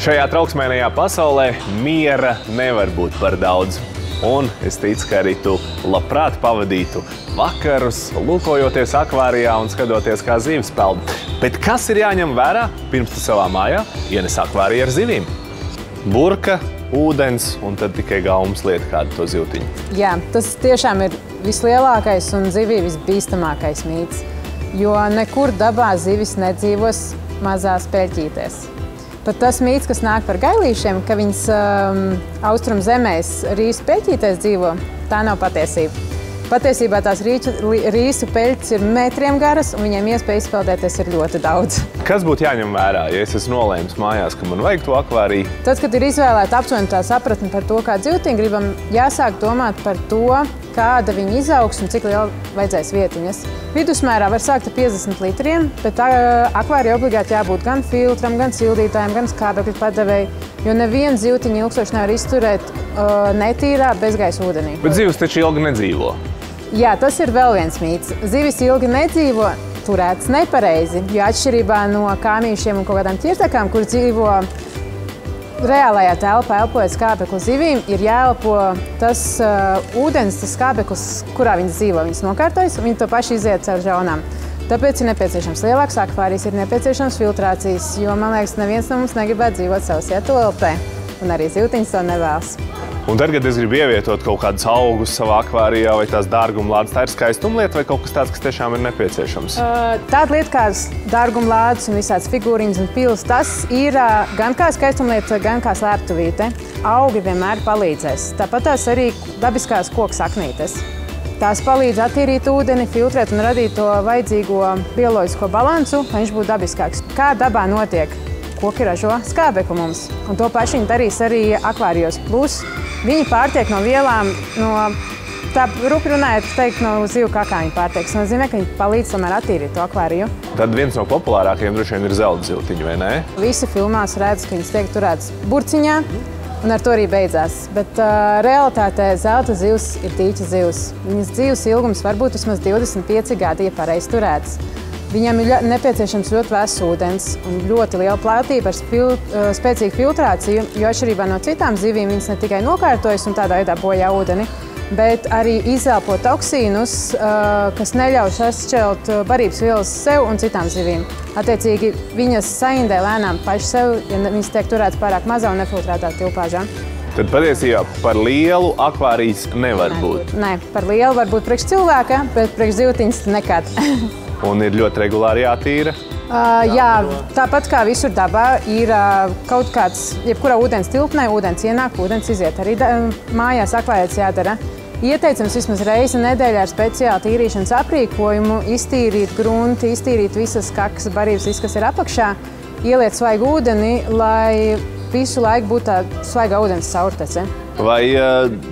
Šajā trauksmēnajā pasaulē miera nevar būt par daudz. Un es ticu, ka arī tu labprāt pavadītu vakarus, lūkojoties akvārijā un skatoties, kā zivis peld. Bet kas ir jāņem vērā, pirms tu savā mājā ienes akvāriju ar zivīm? Burka, ūdens un tad tikai gaumas lieta kādu to zivtiņu. Jā, tas tiešām ir vislielākais un zivī visbīstamākais mīts. Jo nekur dabā zivis nedzīvos mazās peļķītēs. Pat tas mīts, kas nāk par gailīšiem, ka viņas austrum zemēs rīsu peļķītēs dzīvo, tā nav patiesība. Patiesībā tās rīsu peļķis ir metriem garas, un viņiem iespēja izpeldēties ir ļoti daudz. Kas būtu jāņem vērā, ja es esmu nolēmis mājās, ka man vajag to akvāriju? Tad, kad ir izvēlēta aptuveni tā sapratne par to, kā dzīvtiņu gribam, jāsāk domāt par to, kāda viņa izaugs un cik liela vajadzēs vietiņas. Vidusmērā var sākt ar 50 litriem, bet akvārijai obligāti jābūt gan filtram, gan sildītājiem, gan skābekļa padevēji, jo neviena zivtiņa ilgstoši nevar izturēt netīrā bezgaisa ūdenī. Bet zivis taču ilgi nedzīvo. Jā, tas ir vēl viens mīts. Zivis ilgi nedzīvo, turēts nepareizi, jo atšķirībā no kāmīšiem un kaut kādām ķirtekām, kur dzīvo reālajā telpā, elpojot skābekli zivīm, ir jāelpo tas ūdens, tas skābeklis, kurā viņas dzīvo. Viņas nokārtojas, un viņi to paši iziet caur žaunām. Tāpēc ir nepieciešams lielāks akvārijs, ir nepieciešams filtrācijas, jo, man liekas, neviens no mums negribētu dzīvot savas ietolpē, un arī zivtiņas to nevēlas. Un tad, kad es gribu ievietot kaut kādus augus savā akvārijā vai tās dārgumlādes, tā ir skaistumlieta vai kaut kas tāds, kas tiešām ir nepieciešams? Tāda lieta kā dārgumlādes un visādas figūriņas un pils, tas ir gan kā skaistumlieta, gan kā slēptuvīte. Augi vienmēr palīdzēs. Tāpat tās arī dabiskās koku saknītes. Tās palīdz attīrīt ūdeni, filtrēt un radīt to vajadzīgo bioloģisko balansu, lai viņš būtu dabiskāks. Kā dabā notiek? Koki ražo skābekli mums, un to paši viņi darīs arī akvārijos. Plus viņi pārtiek no vielām, tā rupi runājot, teikt, no zivu kakā viņi pārtiek. Tas nozīmē, ka viņi palīdz tomēr attīrīt to akvāriju. Tad viens no populārākajiem droši vien ir zelta zivtiņi, vai ne? Visi filmās redz, ka viņas tiek turētas burciņā, un ar to arī beidzās. Bet realitātē zelta zivs ir dīķa zivs. Viņas dzīves ilgums var būt vismaz 25 gadi, ja pareizi turētas. Viņam ir nepieciešams ļoti vēss ūdens un ļoti liela platība ar spēcīgu filtrāciju, jo atšķirībā no citām zivīm viņas ne tikai nokārtojas un tādā veidā bojā ūdeni, bet arī izelpo toksīnus, kas neļauj sašķelt barības vielas sev un citām zivīm. Attiecīgi, viņas saindē lēnām paši sev, ja viņas tiek turētas pārāk mazā un nefiltrētā tilpāžā. Tad patiesībā par lielu akvārijas nevar būt. Nē, par lielu var būt priekš cilvēka, bet priekš zivtiņas nekad. Un ir ļoti regulāri jātīra? Jā, tāpat kā visur dabā ir kaut kāds, jebkurā ūdens tilpnē, ūdens ienāk, ūdens iziet. Arī mājās akvārijas jādara. Ieteicams vismaz reizi nedēļā ar speciālu tīrīšanas aprīkojumu iztīrīt grunti, iztīrīt visas kakas, barības, viss, kas ir apakšā, ieliet svaigu ūdeni, lai visu laiku būtu tā svaigā ūdens caurtece. Vai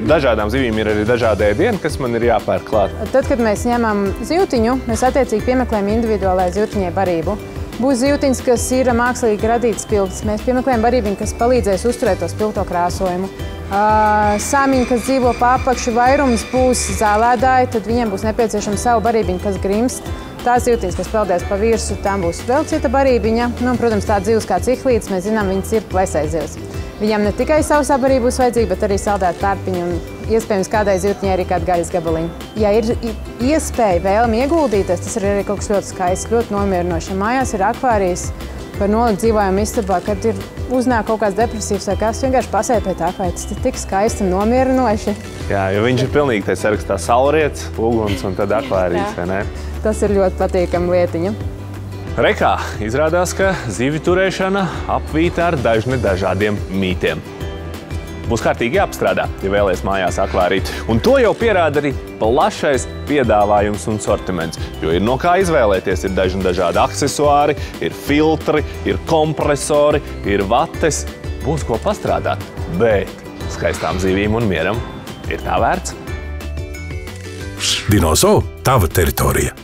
dažādām zivīm ir arī dažādi ēdieni, kas man ir jāpērk klāt? Tad, kad mēs ņemam zivtiņu, mēs attiecīgi piemeklējam individuālai zivtiņai barību. Būs zivtiņas, kas ir mākslīgi radītas spilgtas. Mēs piemeklējam barībiņu, kas palīdzēs uzturēt to spilgto krāsojumu. Sāmiņi, kas dzīvo pa apakšu, vairums būs zālēdāji, tad viņiem būs nepieciešama savu barībiņu, kas grimst. Tās zivtiņas, kas peldēs pa virsu, tām būs vēl cita barībiņa. Protams, tāda zivs kā cihlītes, mēs zinām, viņas ir plēsējzivs. Viņam ne tikai savu sabarību būs vajadzīga, bet arī saldēt tārpiņu un iespējams kādai zivtiņai arī kādu gaļas gabaliņu. Ja ir iespēja vēlmi ieguldīties, tas ir arī kaut kas ļoti skaists, ļoti nomierinoši. Mājās ir akvārijas par nolikt dzīvojumu istabā, kad ir uznāk kaut kāds depresīvs vai kas, vienkārši pasēja pie tā akvārijas. Tas ir tik skaisti un nomierinoši. Jā, jo viņš ir pilnīgi tai sarakstā saulriets, uguns un tad akvārijas, vai ne? Tas ir ļoti patīkama lietiņa. Rekā, izrādās, ka zivju turēšana apvīta ar dažādiem mītiem. Būs kārtīgi jāapstrādā, ja vēlies mājās akvāriju. Un to jau pierāda arī plašais piedāvājums un sortiments. Jo ir no kā izvēlēties, ir dažādi aksesuāri, ir filtri, ir kompresori, ir vates. Būs ko pastrādāt, bet skaistām zivīm un mieram ir tā vērts. Dinozo, tava teritorija.